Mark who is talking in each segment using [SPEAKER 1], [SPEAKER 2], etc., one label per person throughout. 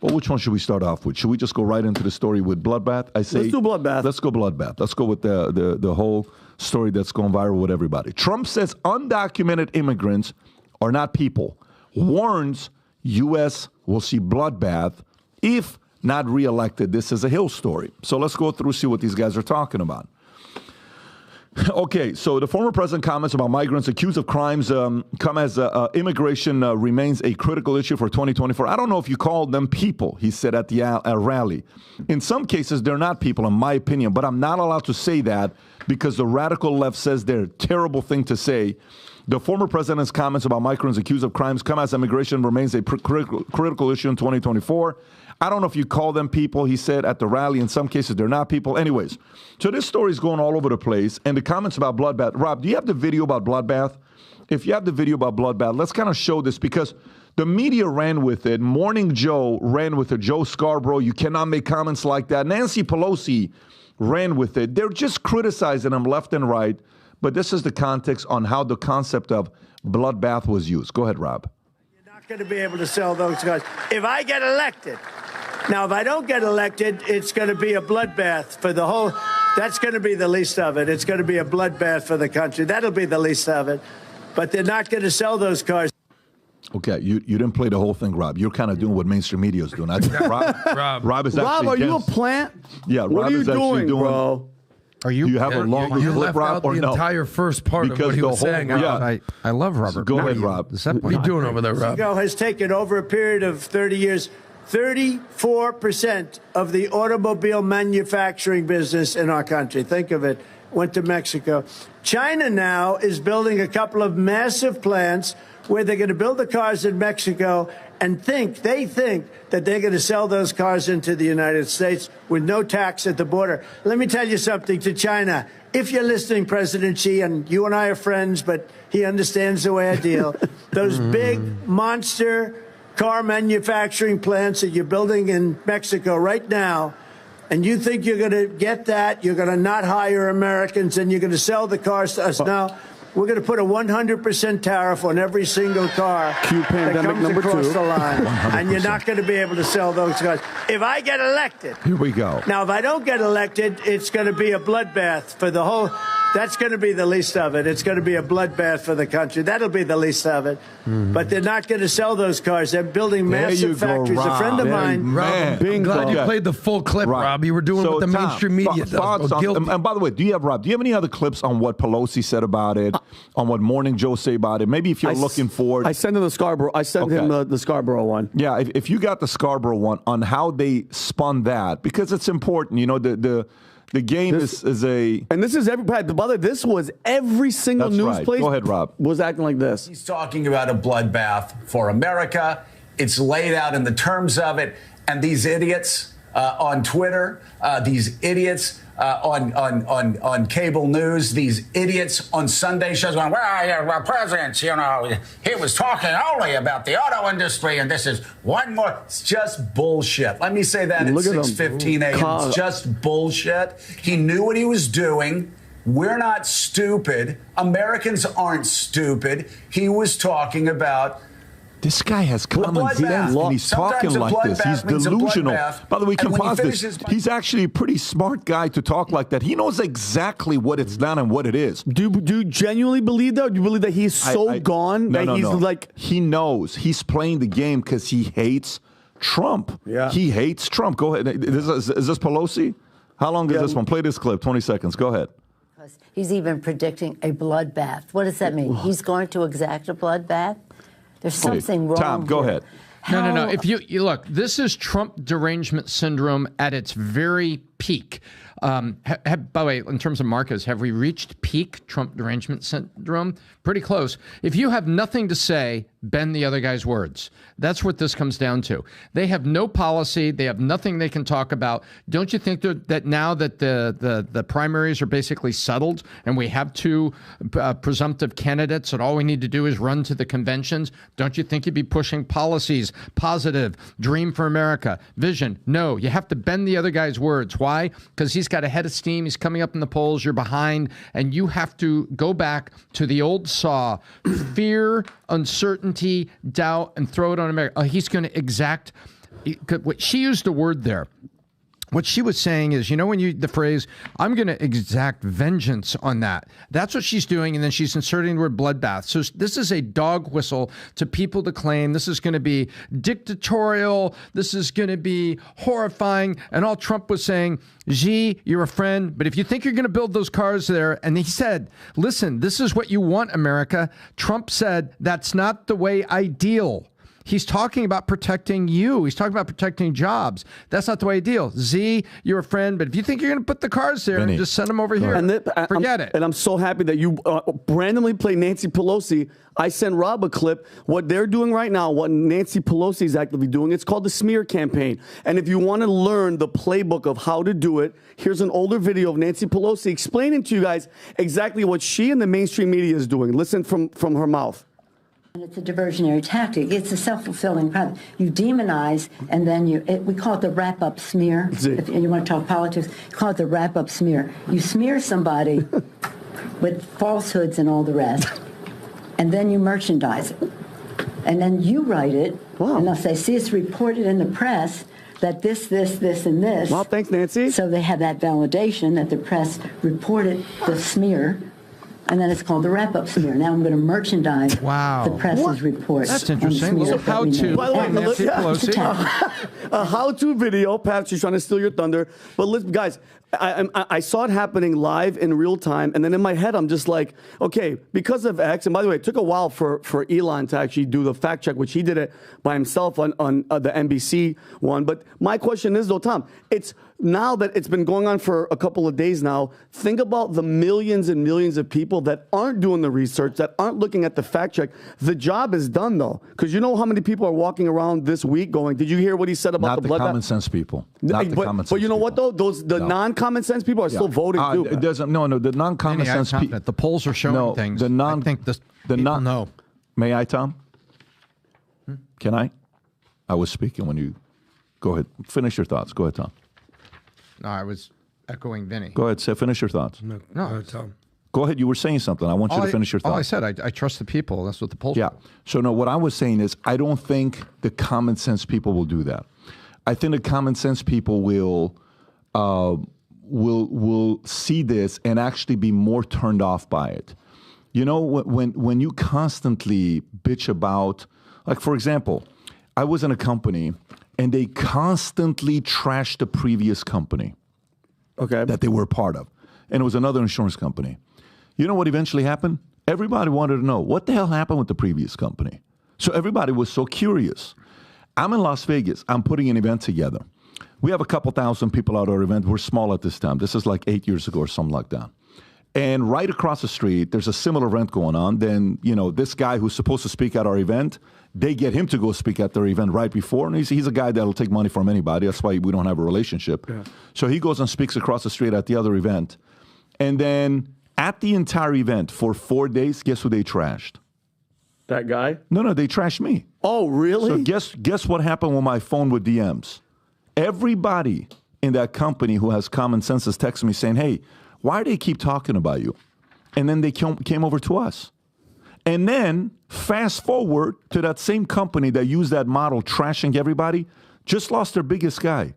[SPEAKER 1] But which one should we start off with? Should we just go right into the story with Bloodbath? I say
[SPEAKER 2] let's do Bloodbath.
[SPEAKER 1] Let's go Bloodbath. Let's go with the whole story that's going viral with everybody. Trump says undocumented immigrants are not people. Warns U.S. will see bloodbath if not reelected. This is a Hill story. So let's go through, see what these guys are talking about. Okay, so the former president comments about migrants accused of crimes come as immigration remains a critical issue for 2024. I don't know if you call them people, he said at the rally. In some cases, they're not people, in my opinion, but I'm not allowed to say that because the radical left says they're a terrible thing to say. The former president's comments about migrants accused of crimes come as immigration remains a critical issue in 2024. I don't know if you call them people, he said at the rally. In some cases, they're not people. Anyways, so this story is going all over the place. And the comments about Bloodbath. Rob, do you have the video about Bloodbath? If you have the video about Bloodbath, let's kind of show this because the media ran with it. Morning Joe ran with it. Joe Scarborough, you cannot make comments like that. Nancy Pelosi ran with it. They're just criticizing him left and right. But this is the context on how the concept of Bloodbath was used. Go ahead, Rob.
[SPEAKER 3] You're not going to be able to sell those cars. If I get elected, now, if I don't get elected, it's going to be a bloodbath for the whole. That's going to be the least of it. It's going to be a bloodbath for the country. That'll be the least of it. But they're not going to sell those cars.
[SPEAKER 1] Okay, you didn't play the whole thing, Rob. You're kind of doing what mainstream media is doing. I think Rob is actually.
[SPEAKER 2] Rob, are you a plant?
[SPEAKER 1] Yeah, Rob
[SPEAKER 2] what are you
[SPEAKER 1] is actually doing.
[SPEAKER 2] Bro?
[SPEAKER 1] Do you have a longer
[SPEAKER 4] you
[SPEAKER 1] clip,
[SPEAKER 4] left
[SPEAKER 1] Rob,
[SPEAKER 4] out
[SPEAKER 1] or
[SPEAKER 4] the
[SPEAKER 1] no?
[SPEAKER 4] entire first part
[SPEAKER 1] Because
[SPEAKER 4] of what he
[SPEAKER 1] the
[SPEAKER 4] was
[SPEAKER 1] whole-
[SPEAKER 4] saying.
[SPEAKER 1] yeah.
[SPEAKER 4] I love Robert.
[SPEAKER 1] Go ahead, Rob.
[SPEAKER 4] What are you doing over there, Rob?
[SPEAKER 3] Mexico has taken over a period of 30 years, 34% of the automobile manufacturing business in our country. Think of it. Went to Mexico. China now is building a couple of massive plants where they're going to build the cars in Mexico and they think that they're going to sell those cars into the United States with no tax at the border. Let me tell you something to China. If you're listening, President Xi, and you and I are friends, but he understands the way I deal, those big monster car manufacturing plants that you're building in Mexico right now, and you think you're going to get that, you're going to not hire Americans, and you're going to sell the cars to us now. We're going to put a 100% tariff on every single car that comes across the line,
[SPEAKER 1] 100%.
[SPEAKER 3] and you're not going to be able to sell those cars. If I get elected,
[SPEAKER 1] Here we go.
[SPEAKER 3] now if I don't get elected, it's going to be a bloodbath for the whole. That's going to be the least of it. It's going to be a bloodbath for the country. That'll be the least of it. But they're not going to sell those cars. They're building
[SPEAKER 1] There you
[SPEAKER 3] massive
[SPEAKER 1] go,
[SPEAKER 3] factories. A friend of
[SPEAKER 1] Rob.
[SPEAKER 3] mine.
[SPEAKER 4] Rob, I'm glad you
[SPEAKER 1] Okay.
[SPEAKER 4] played the full clip,
[SPEAKER 1] Right.
[SPEAKER 4] Rob. You were doing what the
[SPEAKER 1] Tom,
[SPEAKER 4] mainstream media does.
[SPEAKER 1] thoughts
[SPEAKER 4] Oh,
[SPEAKER 1] on-
[SPEAKER 4] guilty.
[SPEAKER 1] and by the way, do you have any other clips on what Pelosi said about it, on what Morning Joe say about it? Maybe if you're looking for it.
[SPEAKER 2] I sent him the Scarborough. I sent him the Scarborough one.
[SPEAKER 1] Yeah, if you got the Scarborough one on how they spun that, because it's important. You know, the game is a.
[SPEAKER 2] And this is this was every single
[SPEAKER 1] That's
[SPEAKER 2] news
[SPEAKER 1] right.
[SPEAKER 2] place
[SPEAKER 1] Go ahead, Rob.
[SPEAKER 2] was acting like this.
[SPEAKER 5] He's talking about a bloodbath for America. It's laid out in the terms of it. And these idiots on Twitter, these idiots on cable news, these idiots on Sunday shows going, well, presidents, you know, he was talking only about the auto industry, and this is one more. It's just bullshit. Let me say that
[SPEAKER 2] Look
[SPEAKER 5] at
[SPEAKER 2] at
[SPEAKER 5] 6:15 a.m. It's just bullshit. He knew what he was doing. We're not stupid. Americans aren't stupid. He was talking about.
[SPEAKER 1] This guy has common sense, and he's talking like this. He's delusional. By the way, we can pause this. He's actually a pretty smart guy to talk like that. He knows exactly what it's not and what it is.
[SPEAKER 2] Do you genuinely believe that? Do you believe that he's gone that he's like
[SPEAKER 1] he knows he's playing the game because he hates Trump.
[SPEAKER 2] Yeah,
[SPEAKER 1] he hates Trump. Go ahead. Is this Pelosi? How long is this one? Play this clip. 20 seconds. Go ahead.
[SPEAKER 6] He's even predicting a bloodbath. What does that mean? He's going to exact a bloodbath? There's something wrong.
[SPEAKER 1] Tom, go ahead.
[SPEAKER 7] No. If you look, this is Trump derangement syndrome at its very peak. By the way, in terms of Marcos, have we reached peak Trump derangement syndrome? Pretty close. If you have nothing to say, bend the other guy's words. That's what this comes down to. They have no policy. They have nothing they can talk about. Don't you think that now that the primaries are basically settled and we have two presumptive candidates and all we need to do is run to the conventions, don't you think you'd be pushing policies, positive, dream for America, vision? No, you have to bend the other guy's words. Why? Because he's got a head of steam. He's coming up in the polls. You're behind. And you have to go back to the old saw, fear, uncertainty, doubt, and throw it on America. He's going to exact She used a word there. What she was saying is, when the phrase, I'm going to exact vengeance on that. That's what she's doing. And then she's inserting the word bloodbath. So this is a dog whistle to people to claim this is going to be dictatorial. This is going to be horrifying. And all Trump was saying, Xi, you're a friend. But if you think you're going to build those cars there, and he said, listen, this is what you want, America. Trump said, that's not the way I deal. He's talking about protecting you. He's talking about protecting jobs. That's not the way I deal. Xi, you're a friend, but if you think you're going to put the cars there and just send them over here, forget it.
[SPEAKER 2] And I'm so happy that you randomly play Nancy Pelosi. I sent Rob a clip. What they're doing right now, what Nancy Pelosi is actively doing, it's called the smear campaign. And if you want to learn the playbook of how to do it, here's an older video of Nancy Pelosi explaining to you guys exactly what she and the mainstream media is doing. Listen from her mouth.
[SPEAKER 8] And it's a diversionary tactic. It's a self-fulfilling prophecy. You demonize, and then we call it the wrap-up smear. If you want to talk politics, you call it the wrap-up smear. You smear somebody with falsehoods and all the rest, and then you merchandise it. And then you write it, and they'll say, see, it's reported in the press that this, and this.
[SPEAKER 2] Well, thanks, Nancy.
[SPEAKER 8] So they have that validation that the press reported the smear. And then it's called the wrap-up smear. Now I'm going to merchandise the press's report.
[SPEAKER 7] That's interesting. Little how-to.
[SPEAKER 2] By the way,
[SPEAKER 7] Nancy Pelosi.
[SPEAKER 2] A how-to video. Pat, she's trying to steal your thunder. But listen, guys, I saw it happening live in real time. And then in my head, I'm just like, okay, because of X. And by the way, it took a while for Elon to actually do the fact check, which he did it by himself on the NBC one. But my question is, though, Tom, it's now that it's been going on for a couple of days now, think about the millions and millions of people that aren't doing the research, that aren't looking at the fact check. The job is done, though, because you know how many people are walking around this week going, did you hear what he said about the bloodbath?
[SPEAKER 1] Not the common sense people. Not the common sense
[SPEAKER 2] But you know
[SPEAKER 1] people.
[SPEAKER 2] what, though? The non-common sense people are still voting, too.
[SPEAKER 1] It doesn't, no, the non-common sense people.
[SPEAKER 7] The polls are showing things. I think people know.
[SPEAKER 1] May I, Tom? Can I? I was speaking when you... Go ahead. Finish your thoughts. Go ahead, Tom.
[SPEAKER 7] No, I was echoing Vinny.
[SPEAKER 1] Go ahead. Finish your thoughts.
[SPEAKER 7] No,
[SPEAKER 4] Tom.
[SPEAKER 1] Go ahead. You were saying something. I want you to finish your thoughts.
[SPEAKER 7] All I said, I trust the people. That's what the polls
[SPEAKER 1] Yeah. So, no, what I was saying is I don't think the common sense people will do that. I think the common sense people will see this and actually be more turned off by it. You know, when you constantly bitch about, like, for example, I was in a company and they constantly trashed the previous company that they were a part of. And it was another insurance company. You know what eventually happened? Everybody wanted to know, what the hell happened with the previous company? So everybody was so curious. I'm in Las Vegas. I'm putting an event together. We have a couple thousand people at our event. We're small at this time. This is like 8 years ago or something like that. And right across the street, there's a similar event going on. Then, you know, this guy who's supposed to speak at our event, they get him to go speak at their event right before. And he's a guy that'll take money from anybody. That's why we don't have a relationship. Yeah. So he goes and speaks across the street at the other event. And then at the entire event for 4 days, guess who they trashed?
[SPEAKER 2] That guy?
[SPEAKER 1] No, they trashed me.
[SPEAKER 2] Oh, really?
[SPEAKER 1] So guess what happened with my phone with DMs? Everybody in that company who has common sense is texting me saying, hey, why do they keep talking about you? And then they came over to us. And then fast forward to that same company that used that model trashing everybody, just lost their biggest guy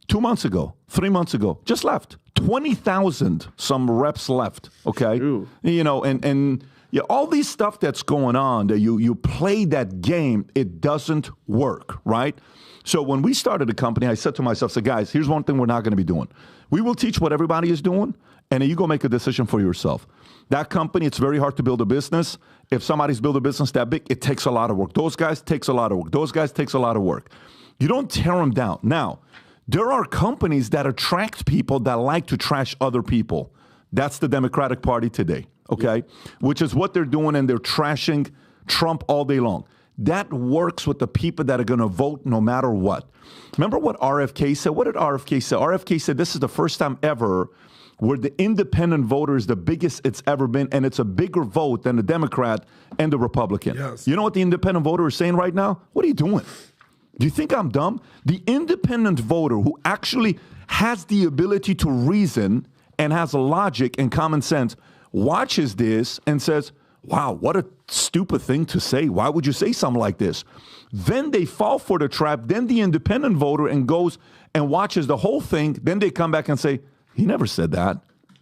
[SPEAKER 1] 2 months ago, 3 months ago, just left. 20,000 some reps left, okay? Ooh. You know, and yeah, all these stuff that's going on, that you play that game, it doesn't work, right? So when we started the company, I said to myself, guys, here's one thing we're not going to be doing. We will teach what everybody is doing, and then you go make a decision for yourself. That company, it's very hard to build a business. If somebody's built a business that big, it takes a lot of work. Those guys takes a lot of work. Those guys takes a lot of work. You don't tear them down. Now, there are companies that attract people that like to trash other people. That's the Democratic Party today, okay? Yeah. Which is what they're doing, and they're trashing Trump all day long. That works with the people that are going to vote no matter what. Remember what RFK said? What did RFK say? RFK said this is the first time ever where the independent voter is the biggest it's ever been, and it's a bigger vote than the Democrat and the Republican. Yes. You know what the independent voter is saying right now? What are you doing? Do you think I'm dumb? The independent voter who actually has the ability to reason and has a logic and common sense watches this and says, wow, what a stupid thing to say. Why would you say something like this? Then they fall for the trap. Then the independent voter and goes and watches the whole thing. Then they come back and say, he never said that.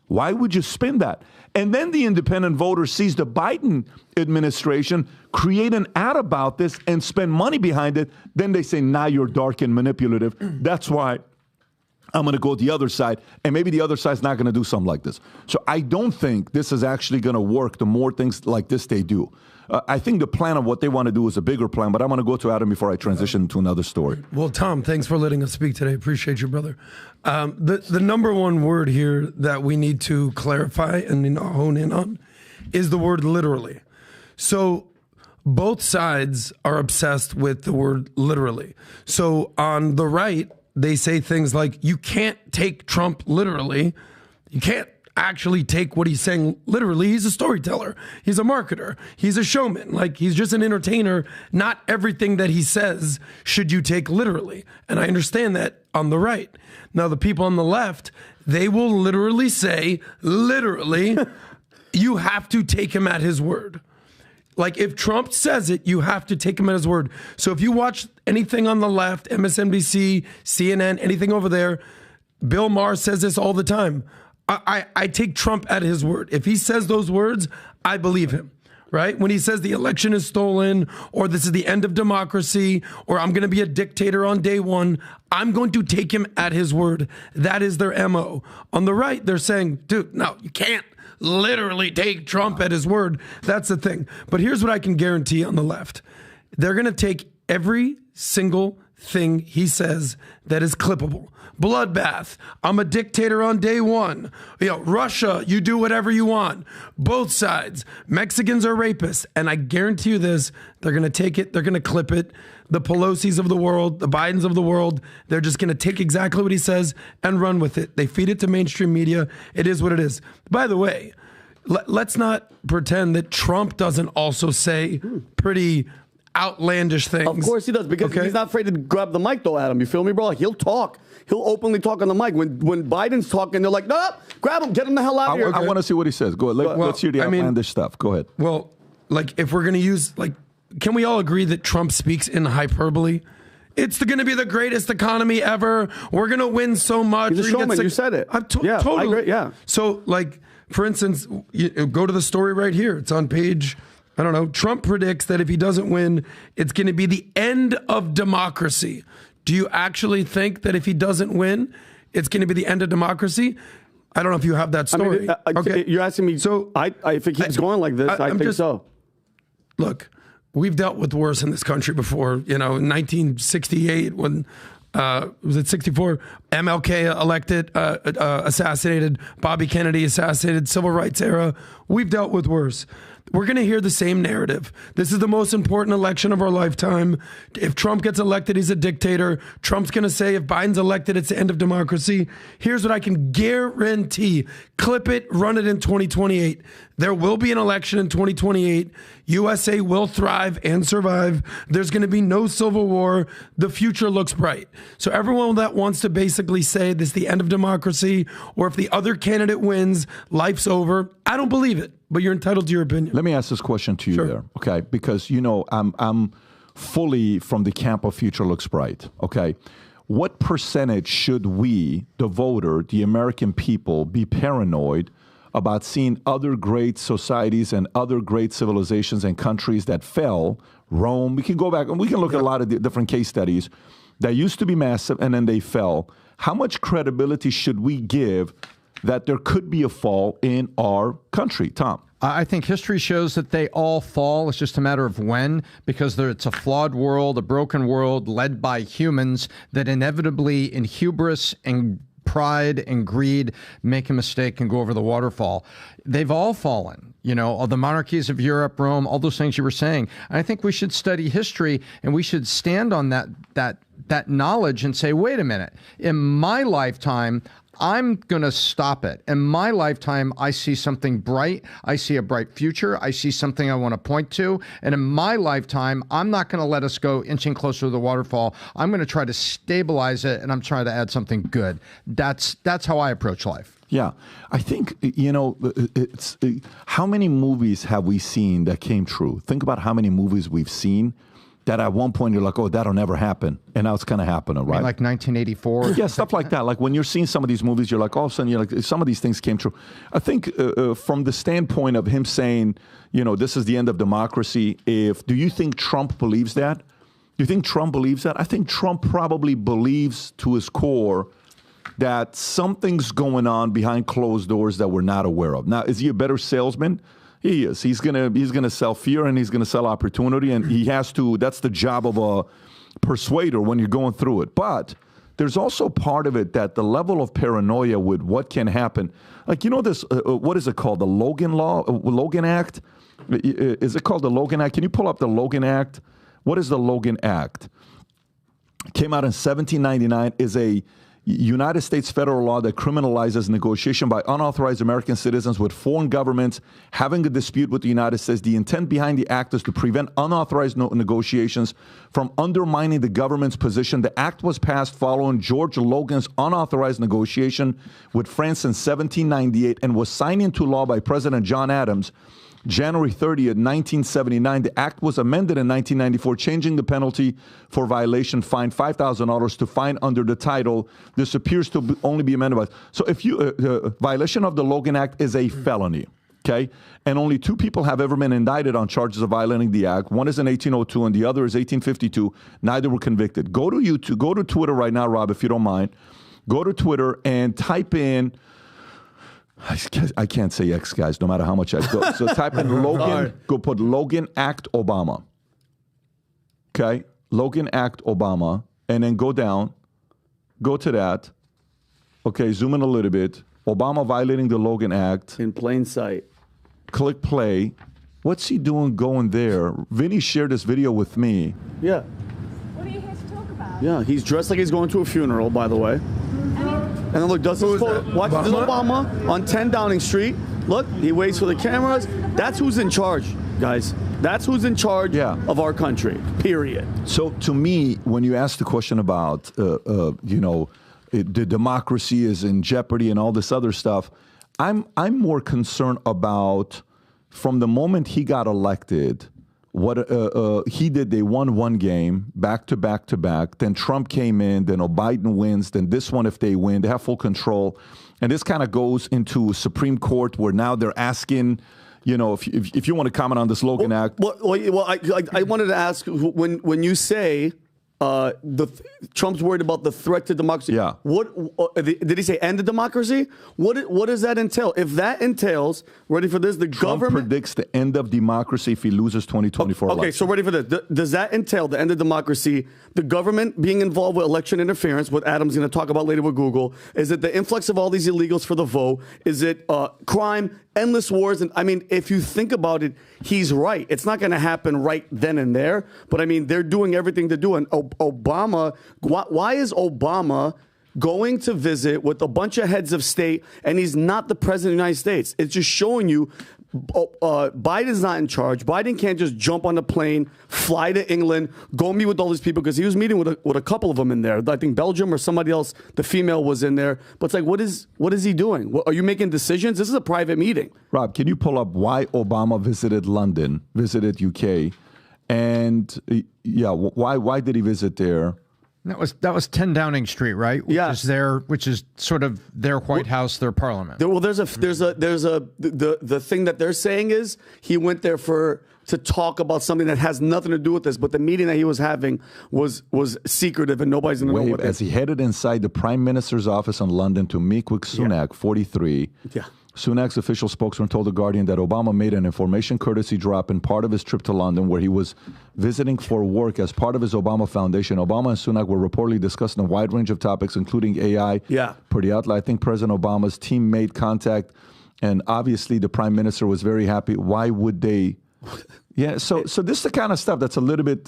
[SPEAKER 1] Why would you spin that? And then the independent voter sees the Biden administration create an ad about this and spend money behind it. Then they say, now you're dark and manipulative. That's why I'm going to go the other side, and maybe the other side's not going to do something like this. So I don't think this is actually going to work the more things like this they do. I think the plan of what they want to do is a bigger plan, but I'm going to go to Adam before I transition to another story.
[SPEAKER 4] Well, Tom, thanks for letting us speak today. Appreciate you, brother. The number one word here that we need to clarify and hone in on is the word literally. So both sides are obsessed with the word literally. So on the right, they say things like, you can't take Trump literally. You can't actually take what he's saying literally. He's a storyteller. He's a marketer. He's a showman. Like, he's just an entertainer. Not everything that he says should you take literally. And I understand that on the right. Now, the people on the left, they will literally say, literally, you have to take him at his word. Like, if Trump says it, you have to take him at his word. So if you watch anything on the left, MSNBC, CNN, anything over there, Bill Maher says this all the time. I take Trump at his word. If he says those words, I believe him, right? When he says the election is stolen, or this is the end of democracy, or I'm going to be a dictator on day one, I'm going to take him at his word. That is their MO. On the right, they're saying, dude, no, you can't literally take Trump at his word. That's the thing. But here's what I can guarantee on the left. They're going to take every single thing he says that is clippable. Bloodbath. I'm a dictator on day one. Russia, you do whatever you want. Both sides. Mexicans are rapists. And I guarantee you this, they're going to take it. They're going to clip it. The Pelosi's of the world, the Bidens of the world, they're just going to take exactly what he says and run with it. They feed it to mainstream media. It is what it is. By the way, let's not pretend that Trump doesn't also say pretty outlandish things.
[SPEAKER 2] Of course he does, because he's not afraid to grab the mic, though, Adam. You feel me, bro? Like, he'll talk. He'll openly talk on the mic. When Biden's talking, they're like, no, grab him, get him the hell out of here.
[SPEAKER 1] I want to see what he says. Go ahead. Let's hear the outlandish stuff. Go ahead.
[SPEAKER 4] Well, like, if we're going to use, like, can we all agree that Trump speaks in hyperbole? It's going to be the greatest economy ever. We're going to win so much.
[SPEAKER 2] He's a showman. You said it.
[SPEAKER 4] Totally.
[SPEAKER 2] I agree, yeah.
[SPEAKER 4] So, like, for instance, you go to the story right here. It's on page, I don't know. Trump predicts that if he doesn't win, it's going to be the end of democracy. Do you actually think that if he doesn't win, it's going to be the end of democracy? I don't know if you have that story.
[SPEAKER 2] Okay, you're asking me. So, if it keeps going like this, I think so.
[SPEAKER 4] Look, we've dealt with worse in this country before. In 1968, when was it 64? MLK elected, assassinated. Bobby Kennedy assassinated. Civil rights era. We've dealt with worse. We're going to hear the same narrative. This is the most important election of our lifetime. If Trump gets elected, he's a dictator. Trump's going to say if Biden's elected, it's the end of democracy. Here's what I can guarantee. Clip it, run it in 2028. There will be an election in 2028. USA will thrive and survive. There's going to be no civil war. The future looks bright. So everyone that wants to basically say this is the end of democracy, or if the other candidate wins, life's over, I don't believe it. But you're entitled to your opinion.
[SPEAKER 1] Let me ask this question to you there, okay? Because, I'm fully from the camp of future looks bright, okay? What percentage should we, the voter, the American people, be paranoid about seeing other great societies and other great civilizations and countries that fell? Rome, we can go back and we can look at a lot of different case studies that used to be massive and then they fell. How much credibility should we give that there could be a fall in our country? Tom?
[SPEAKER 7] I think history shows that they all fall. It's just a matter of when, because it's a flawed world, a broken world led by humans that inevitably, in hubris and pride and greed, make a mistake and go over the waterfall. They've all fallen, all the monarchies of Europe, Rome, all those things you were saying. And I think we should study history and we should stand on that that knowledge and say, wait a minute, in my lifetime, I'm going to stop it. In my lifetime, I see something bright. I see a bright future. I see something I want to point to. And in my lifetime, I'm not going to let us go inching closer to the waterfall. I'm going to try to stabilize it, and I'm trying to add something good. That's how I approach life.
[SPEAKER 1] Yeah, I think, it's how many movies have we seen that came true? Think about how many movies we've seen that at one point you're like, oh, that'll never happen. And now it's kind of happening, right?
[SPEAKER 7] Like 1984?
[SPEAKER 1] Yeah, stuff like that. Like when you're seeing some of these movies, you're like, all of a sudden, you're like, some of these things came true. I think from the standpoint of him saying, this is the end of democracy, do you think Trump believes that? Do you think Trump believes that? I think Trump probably believes to his core that something's going on behind closed doors that we're not aware of. Now, is he a better salesman? He is. He's gonna sell fear and he's gonna sell opportunity, and he has to. That's the job of a persuader when you're going through it. But there's also part of it that the level of paranoia with what can happen. Like this, what is it called? The Logan Law, Logan Act. Is it called the Logan Act? Can you pull up the Logan Act? What is the Logan Act? It came out in 1799. Is a United States federal law that criminalizes negotiation by unauthorized American citizens with foreign governments having a dispute with the United States. The intent behind the act is to prevent unauthorized negotiations from undermining the government's position. The act was passed following George Logan's unauthorized negotiation with France in 1798 and was signed into law by President John Adams January 30th, 1979. The act was amended in 1994, changing the penalty for violation fine $5,000 to fine under the title. This appears to only be amended. So if violation of the Logan Act is a felony, okay? And only two people have ever been indicted on charges of violating the act. One is in 1802 and the other is 1852. Neither were convicted. Go to YouTube, go to Twitter right now, Rob, if you don't mind. Go to Twitter and type in, I can't say X, guys, no matter how much I go. So type in Logan, go put Logan Act Obama. Okay? Logan Act Obama. And then go down. Go to that. Okay, zoom in a little bit. Obama violating the Logan Act.
[SPEAKER 2] In plain sight.
[SPEAKER 1] Click play. What's he doing going there? Vinny shared this video with me.
[SPEAKER 2] Yeah.
[SPEAKER 9] What are you here to talk about?
[SPEAKER 2] Yeah, he's dressed like he's going to a funeral, by the way. And then look, watch this Obama on 10 Downing Street. Look, he waits for the cameras. That's who's in charge, guys. That's who's in charge of our country, period.
[SPEAKER 1] So to me, when you ask the question about, the democracy is in jeopardy and all this other stuff, I'm more concerned about from the moment he got elected, what he did. They won one game back to back to back. Then Trump came in. Then Biden wins. Then this one, if they win, they have full control. And this kind of goes into Supreme Court where now they're asking, if you want to comment on this Logan Act.
[SPEAKER 2] Well, I wanted to ask when you say Trump's worried about the threat to democracy.
[SPEAKER 1] Yeah.
[SPEAKER 2] What did he say? End of democracy? What does that entail? If that entails, ready for this,
[SPEAKER 1] Trump
[SPEAKER 2] government
[SPEAKER 1] predicts the end of democracy if he loses 2024
[SPEAKER 2] Okay,
[SPEAKER 1] election.
[SPEAKER 2] so ready for this. Does that entail the end of democracy? The government being involved with election interference, what Adam's going to talk about later with Google. Is it the influx of all these illegals for the vote? Is it crime, endless wars? And I mean, if you think about it, he's right. It's not going to happen right then and there. But I mean, they're doing everything to do. And Obama, why is Obama going to visit with a bunch of heads of state and he's not the president of the United States? It's just showing you Biden's not in charge. Biden can't just jump on the plane, fly to England, go meet with all these people, because he was meeting with a couple of them in there. I think Belgium or somebody else, the female was in there. But it's like, what is he doing? Are you making decisions? This is a private meeting.
[SPEAKER 1] Rob, can you pull up why Obama visited London, visited UK? And why did he visit there?
[SPEAKER 7] That was 10 Downing Street, right? Which is sort of their White House, their parliament.
[SPEAKER 2] The thing that they're saying is he went there to talk about something that has nothing to do with this, but the meeting that he was having was secretive and nobody's going to know what it is.
[SPEAKER 1] As he headed inside the Prime Minister's office in London to meet with Sunak, 43. Yeah. Sunak's official spokesman told The Guardian that Obama made an information courtesy drop in part of his trip to London, where he was visiting for work as part of his Obama Foundation. Obama and Sunak were reportedly discussing a wide range of topics, including AI.
[SPEAKER 2] Yeah.
[SPEAKER 1] Per the outlet, I think President Obama's team made contact, and obviously the Prime Minister was very happy. Why would they? Yeah, so this is the kind of stuff that's a little bit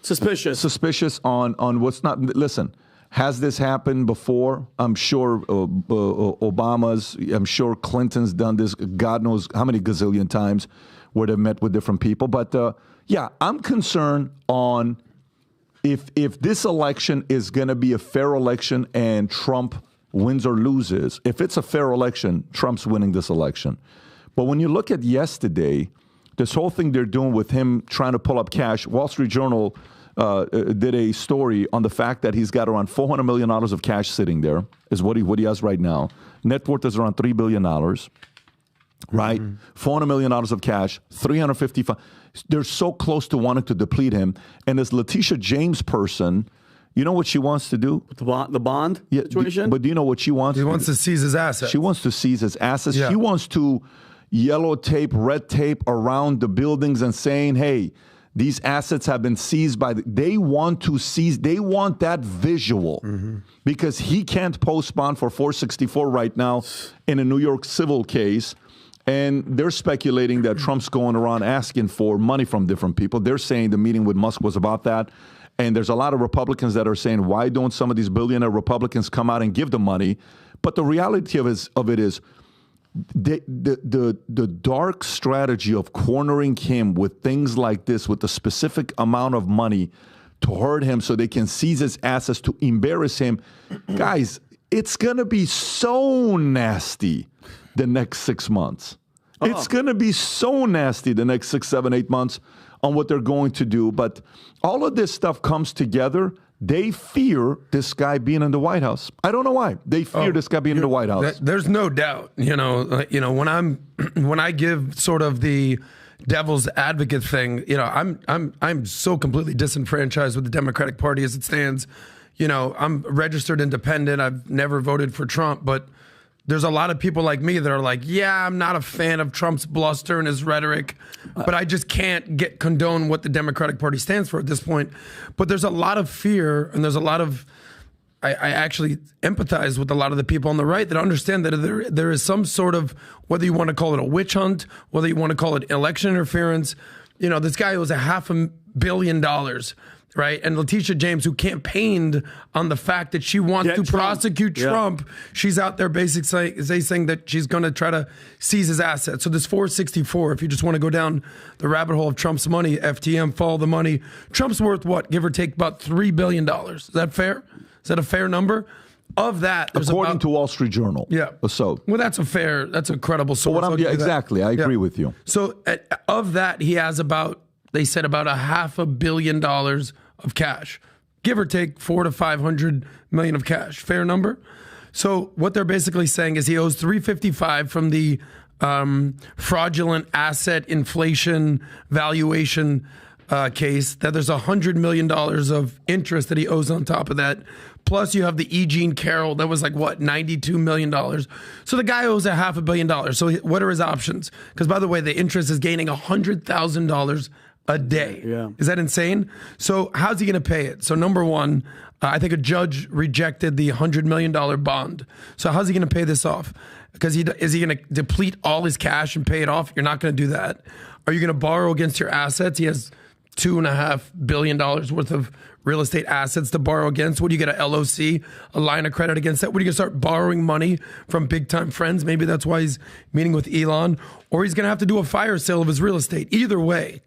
[SPEAKER 2] Suspicious
[SPEAKER 1] on what's not. Listen, has this happened before? I'm sure Obama's. I'm sure Clinton's done this. God knows how many gazillion times where they've met with different people. But yeah, I'm concerned on if this election is going to be a fair election and Trump wins or loses. If it's a fair election, Trump's winning this election. But when you look at yesterday, this whole thing they're doing with him trying to pull up cash, Wall Street Journal did a story on the fact that he's got around $400 million of cash sitting there, is what he has right now. Net worth is around $3 billion, right? $400 million of cash, 355. They're so close to wanting to deplete him. And this Letitia James person, you know what she wants to do?
[SPEAKER 2] The bond situation?
[SPEAKER 1] But do you know what she wants?
[SPEAKER 4] He wants to seize his assets.
[SPEAKER 1] She wants to seize his assets.
[SPEAKER 4] Yeah.
[SPEAKER 1] She wants to yellow tape, red tape around the buildings and saying, hey, these assets have been seized by they want to seize, they want that visual because he can't post bond for 464 right now in a New York civil case. And they're speculating that Trump's going around asking for money from different people. They're saying the meeting with Musk was about that. And there's a lot of Republicans that are saying, why don't some of these billionaire Republicans come out and give the money? But the reality of it is the dark strategy of cornering him with things like this, with a specific amount of money to hurt him so they can seize his assets to embarrass him. Guys, it's going to be so nasty the next 6 months. It's going to be so nasty the next 6, 7, 8 months on what they're going to do. But all of this stuff comes together. They fear this guy being in the White House. I don't know why. They fear this guy being in the White House.
[SPEAKER 4] There's no doubt. When I give sort of the devil's advocate thing, I'm so completely disenfranchised with the Democratic Party as it stands. I'm registered independent. I've never voted for Trump, but there's a lot of people like me that are like, yeah, I'm not a fan of Trump's bluster and his rhetoric, but I just can't condone what the Democratic Party stands for at this point. But there's a lot of fear, and there's a lot of, I actually empathize with a lot of the people on the right that understand that there is some sort of, whether you want to call it a witch hunt, whether you want to call it election interference, this guy was $500 million. Right. And Letitia James, who campaigned on the fact that she wants to prosecute Trump, she's out there basically saying that she's going to try to seize his assets. So this 464, if you just want to go down the rabbit hole of Trump's money, FTM, follow the money, Trump's worth what? Give or take about $3 billion. Is that fair? Is that a fair number? Of that,
[SPEAKER 1] according to Wall Street Journal.
[SPEAKER 4] Yeah.
[SPEAKER 1] So,
[SPEAKER 4] well, that's a credible source.
[SPEAKER 1] Exactly. I agree with you.
[SPEAKER 4] So of that, he has they said about $500 million of cash, give or take 400 to 500 million of cash. Fair number. So what they're basically saying is he owes 355 from the fraudulent asset inflation valuation case. That there's $100 million of interest that he owes on top of that. Plus you have the E. Jean Carroll that was like $92 million. So the guy owes $500 million. So what are his options? Because by the way, the interest is gaining $100,000 a day.
[SPEAKER 2] Yeah.
[SPEAKER 4] Is that insane? So how's he going to pay it? So number one, I think a judge rejected the $100 million bond. So how's he going to pay this off? Because is he going to deplete all his cash and pay it off? You're not going to do that. Are you going to borrow against your assets? He has $2.5 billion worth of real estate assets to borrow against. What do you get, a LOC, a line of credit against that? What are you going to start borrowing money from big time friends? Maybe that's why he's meeting with Elon. Or he's going to have to do a fire sale of his real estate. Either way,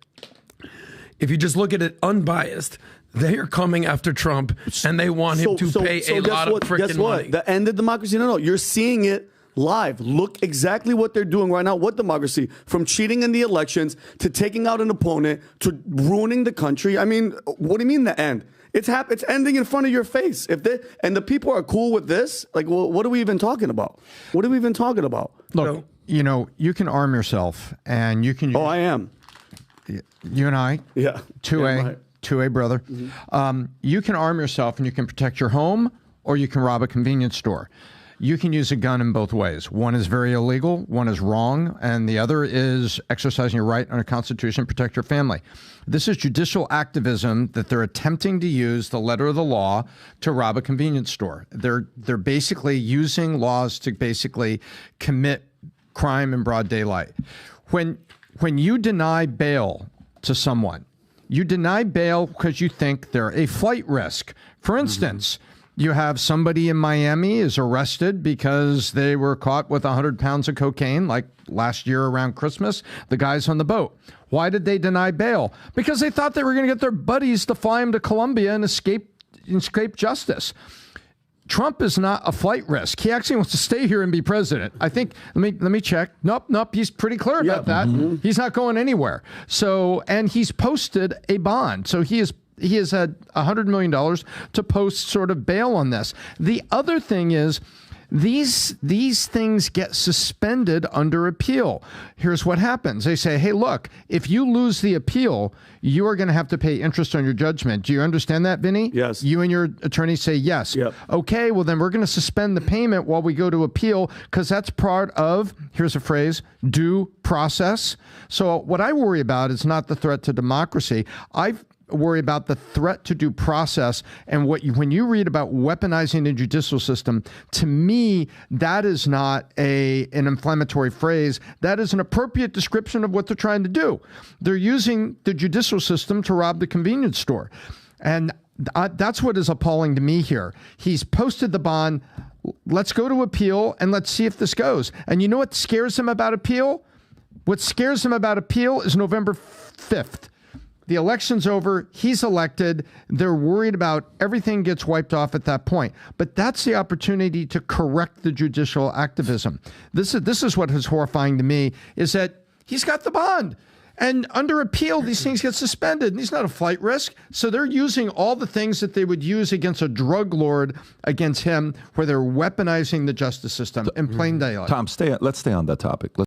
[SPEAKER 4] if you just look at it unbiased, they are coming after Trump and they want him to pay a lot of freaking money.
[SPEAKER 2] The end of democracy? No. You're seeing it live. Look exactly what they're doing right now. What democracy? From cheating in the elections to taking out an opponent to ruining the country. I mean, what do you mean the end? It's ending in front of your face. And the people are cool with this, like, well, what are we even talking about? What are we even talking about?
[SPEAKER 7] Look, you can arm yourself and you can.
[SPEAKER 2] I am.
[SPEAKER 7] You and I, 2A brother.
[SPEAKER 2] Mm-hmm.
[SPEAKER 7] You can arm yourself and you can protect your home, or you can rob a convenience store. You can use a gun in both ways. One is very illegal, one is wrong, and the other is exercising your right under the Constitution to protect your family. This is judicial activism that they're attempting to use the letter of the law to rob a convenience store. They're basically using laws to basically commit crime in broad daylight. When you deny bail to someone, You deny bail because you think they're a flight risk. For instance, you have somebody in Miami is arrested because they were caught with 100 pounds of cocaine, like last year around Christmas, the guys on the boat. Why did they deny bail? Because they thought they were going to get their buddies to fly them to Colombia and escape justice. Trump is not a flight risk. He actually wants to stay here and be president. I think, let me check. Nope. He's pretty clear about that. He's not going anywhere. So, and he's posted a bond. So he has had $100 million to post sort of bail on this. The other thing is these things get suspended under appeal. Here's what happens. They say, hey, look, if you lose the appeal, you are going to have to pay interest on your judgment. Do you understand that, Vinny?
[SPEAKER 2] Yes.
[SPEAKER 7] You and your attorney say yes.
[SPEAKER 2] Yep.
[SPEAKER 7] Okay, well, then we're going to suspend the payment while we go to appeal because that's part of, here's a phrase, due process. So what I worry about is not the threat to democracy. I worry about the threat to due process. And when you read about weaponizing the judicial system, to me, that is not an inflammatory phrase. That is an appropriate description of what they're trying to do. They're using the judicial system to rob the convenience store. And that's what is appalling to me here. He's posted the bond. Let's go to appeal and let's see if this goes. And you know what scares him about appeal? What scares him about appeal is November 5th. The election's over. He's elected. They're worried about everything gets wiped off at that point. But that's the opportunity to correct the judicial activism. This is what is horrifying to me, is that he's got the bond. And under appeal, these things get suspended. And he's not a flight risk. So they're using all the things that they would use against a drug lord against him, where they're weaponizing the justice system in plain daylight.
[SPEAKER 1] Tom, let's stay on that topic.